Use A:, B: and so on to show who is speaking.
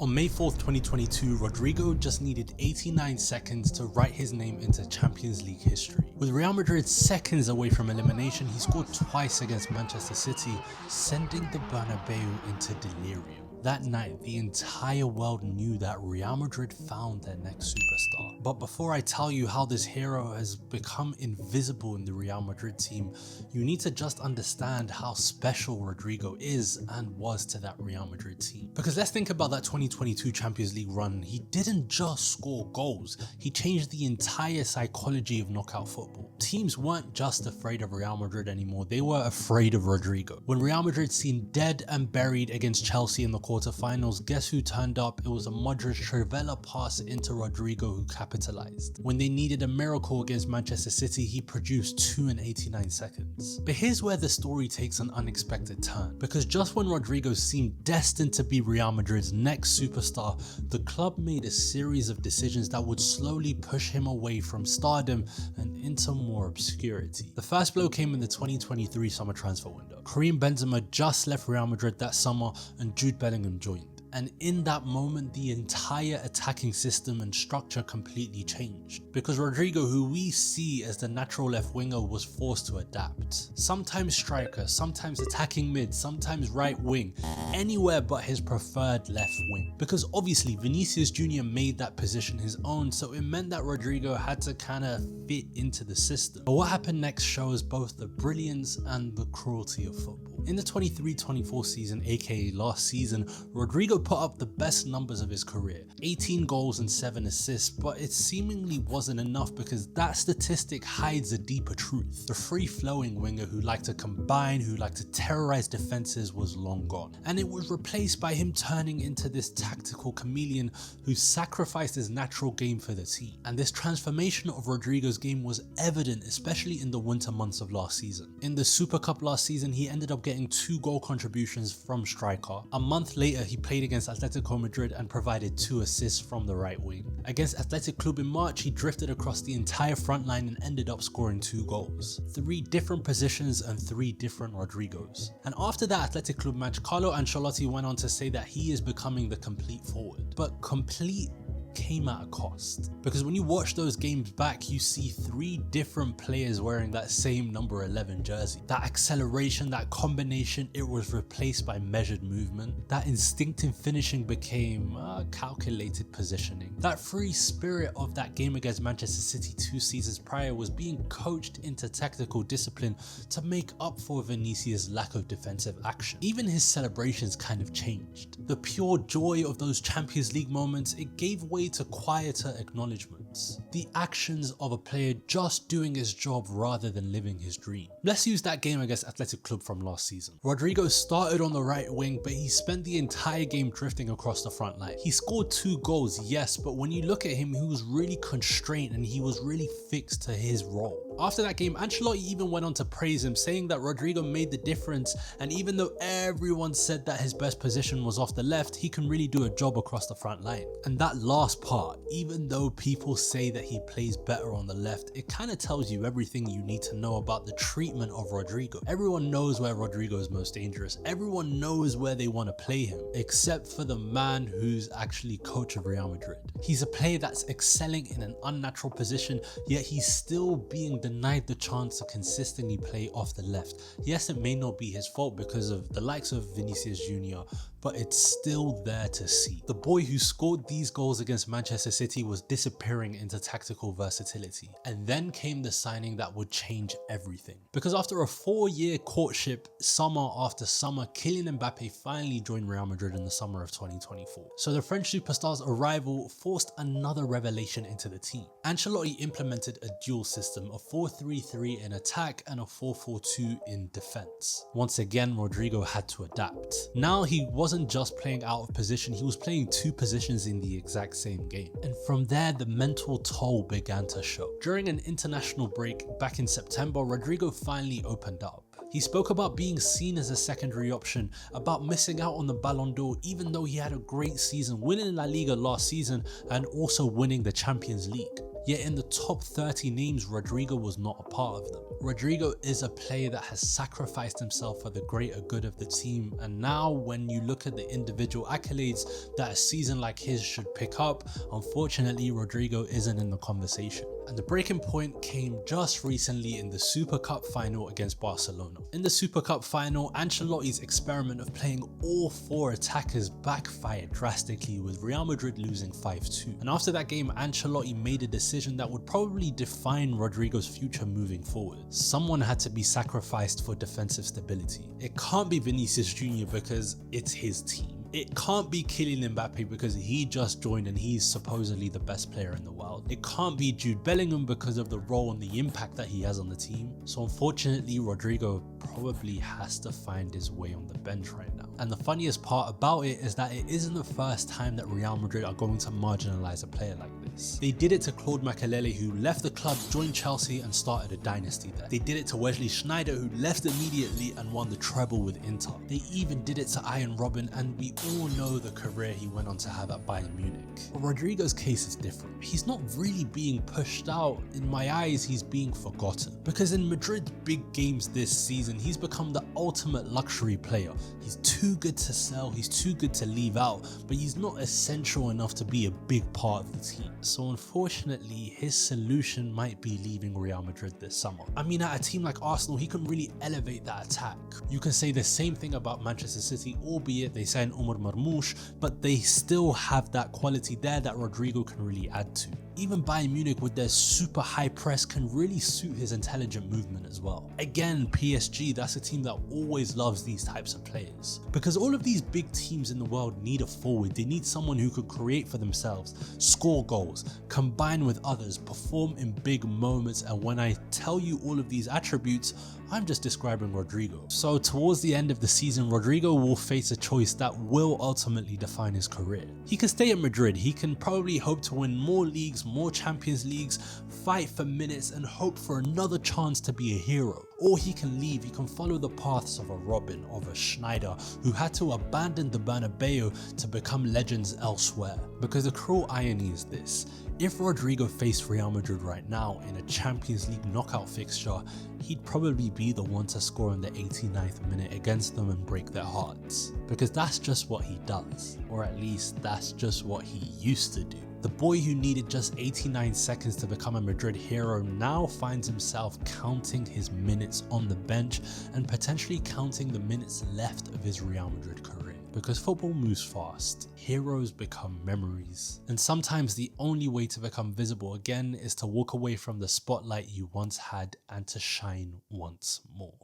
A: On May 4th, 2022, Rodrygo just needed 89 seconds to write his name into Champions League history. With Real Madrid seconds away from elimination, he scored twice against Manchester City, sending the Bernabeu into delirium. That night, the entire world knew that Real Madrid found their next superstar. But before I tell you how this hero has become invisible in the Real Madrid team, you need to just understand how special Rodrygo is and was to that Real Madrid team. Because let's think about that 2022 Champions League run. He didn't just score goals, he changed the entire psychology of knockout football. Teams weren't just afraid of Real Madrid anymore, they were afraid of Rodrygo. When Real Madrid seemed dead and buried against Chelsea in the quarterfinals, guess who turned up? It was a Modric Trivela pass into Rodrygo who capitalized. When they needed a miracle against Manchester City, he produced 2 in 89 seconds. But here's where the story takes an unexpected turn, because just when Rodrygo seemed destined to be Real Madrid's next superstar, the club made a series of decisions that would slowly push him away from stardom and into more obscurity. The first blow came in the 2023 summer transfer window. Karim Benzema just left Real Madrid that summer and Jude Bellingham joined. And in that moment, the entire attacking system and structure completely changed. Because Rodrygo, who we see as the natural left winger, was forced to adapt. Sometimes striker, sometimes attacking mid, sometimes right wing, anywhere but his preferred left wing. Because obviously Vinicius Jr. made that position his own, so it meant that Rodrygo had to kind of fit into the system. But what happened next shows both the brilliance and the cruelty of football. In the 23-24 season, aka last season, Rodrygo put up the best numbers of his career, 18 goals and 7 assists, but it seemingly wasn't enough because that statistic hides a deeper truth. The free-flowing winger who liked to combine, who liked to terrorize defenses was long gone. And it was replaced by him turning into this tactical chameleon who sacrificed his natural game for the team. And this transformation of Rodrygo's game was evident, especially in the winter months of last season. In the Super Cup last season, he ended up getting 2 goal contributions from striker. A month later, he played against Atletico Madrid and provided 2 assists from the right wing. Against Athletic Club in March, he drifted across the entire front line and ended up scoring 2 goals. 3 different positions and 3 different Rodrygos. And after that Athletic Club match, Carlo Ancelotti went on to say that he is becoming the complete forward. But complete came at a cost, because when you watch those games back, you see 3 different players wearing that same number 11 jersey. That acceleration, that combination, it was replaced by measured movement. That instinctive finishing became calculated positioning. That free spirit of that game against Manchester City 2 seasons prior was being coached into tactical discipline to make up for Vinicius' lack of defensive action. Even his celebrations kind of changed. The pure joy of those Champions League moments, it gave way to quieter acknowledgements. The actions of a player just doing his job rather than living his dream. Let's use that game against Athletic Club from last season. Rodrygo started on the right wing, but he spent the entire game drifting across the front line. He scored 2 goals, yes, but when you look at him, he was really constrained and he was really fixed to his role. After that game, Ancelotti even went on to praise him, saying that Rodrygo made the difference, and even though everyone said that his best position was off the left, he can really do a job across the front line. And that last part, even though people say that he plays better on the left, it kind of tells you everything you need to know about the treatment of Rodrygo. Everyone knows where Rodrygo is most dangerous. Everyone knows where they want to play him, except for the man who's actually coach of Real Madrid. He's a player that's excelling in an unnatural position, yet he's still being denied the chance to consistently play off the left. Yes, it may not be his fault because of the likes of Vinicius Jr., but it's still there to see. The boy who scored these goals against Manchester City was disappearing into tactical versatility. And then came the signing that would change everything. Because after a 4-year courtship, summer after summer, Kylian Mbappe finally joined Real Madrid in the summer of 2024. So the French superstar's arrival forced another revelation into the team. Ancelotti implemented a dual system, a 4-3-3 in attack and a 4-4-2 in defense. Once again, Rodrygo had to adapt. Now he wasn't just playing out of position, he was playing 2 positions in the exact same game. And from there, the mental toll began to show. During an international break back in September, Rodrygo finally opened up. He spoke about being seen as a secondary option, about missing out on the Ballon d'Or even though he had a great season, winning La Liga last season and also winning the Champions League. yet in the top 30 names, Rodrygo was not a part of them. Rodrygo is a player that has sacrificed himself for the greater good of the team, and now when you look at the individual accolades that a season like his should pick up, unfortunately Rodrygo isn't in the conversation. And the breaking point came just recently in the Super Cup final against Barcelona. In the Super Cup final, Ancelotti's experiment of playing all 4 attackers backfired drastically, with Real Madrid losing 5-2. And after that game, Ancelotti made a decision that would probably define Rodrygo's future moving forward. Someone had to be sacrificed for defensive stability. It can't be Vinicius Jr. because it's his team. It can't be Kylian Mbappe because he just joined and he's supposedly the best player in the world. It can't be Jude Bellingham because of the role and the impact that he has on the team. So unfortunately, Rodrygo probably has to find his way on the bench right now. And the funniest part about it is that it isn't the first time that Real Madrid are going to marginalize a player like this. They did it to Claude Makélélé, who left the club, joined Chelsea and started a dynasty there. They did it to Wesley Sneijder, who left immediately and won the treble with Inter. They even did it to Arjen Robben, and we all know the career he went on to have at Bayern Munich. But Rodrygo's case is different. He's not really being pushed out. In my eyes, he's being forgotten. Because in Madrid's big games this season, he's become the ultimate luxury player. He's too good to sell, he's too good to leave out, but he's not essential enough to be a big part of the team. So unfortunately, his solution might be leaving Real Madrid this summer. I mean, at a team like Arsenal, he can really elevate that attack. You can say the same thing about Manchester City, albeit they signed Omar Marmoush, but they still have that quality there that Rodrygo can really add to. Even Bayern Munich with their super high press can really suit his intelligent movement as well. Again, PSG, that's a team that always loves these types of players. Because all of these big teams in the world need a forward. They need someone who could create for themselves, score goals, combine with others, perform in big moments, and when I tell you all of these attributes, I'm just describing Rodrygo. So towards the end of the season, Rodrygo will face a choice that will ultimately define his career. He can stay at Madrid, he can probably hope to win more leagues, more Champions Leagues, fight for minutes and hope for another chance to be a hero. Or he can leave, he can follow the paths of a Robben, of a Sneijder, who had to abandon the Bernabeu to become legends elsewhere. Because the cruel irony is this: if Rodrygo faced Real Madrid right now in a Champions League knockout fixture, he'd probably be the one to score in the 89th minute against them and break their hearts. Because that's just what he does, or at least that's just what he used to do. The boy who needed just 89 seconds to become a Madrid hero now finds himself counting his minutes on the bench and potentially counting the minutes left of his Real Madrid career. Because football moves fast, heroes become memories, and sometimes the only way to become visible again is to walk away from the spotlight you once had and to shine once more.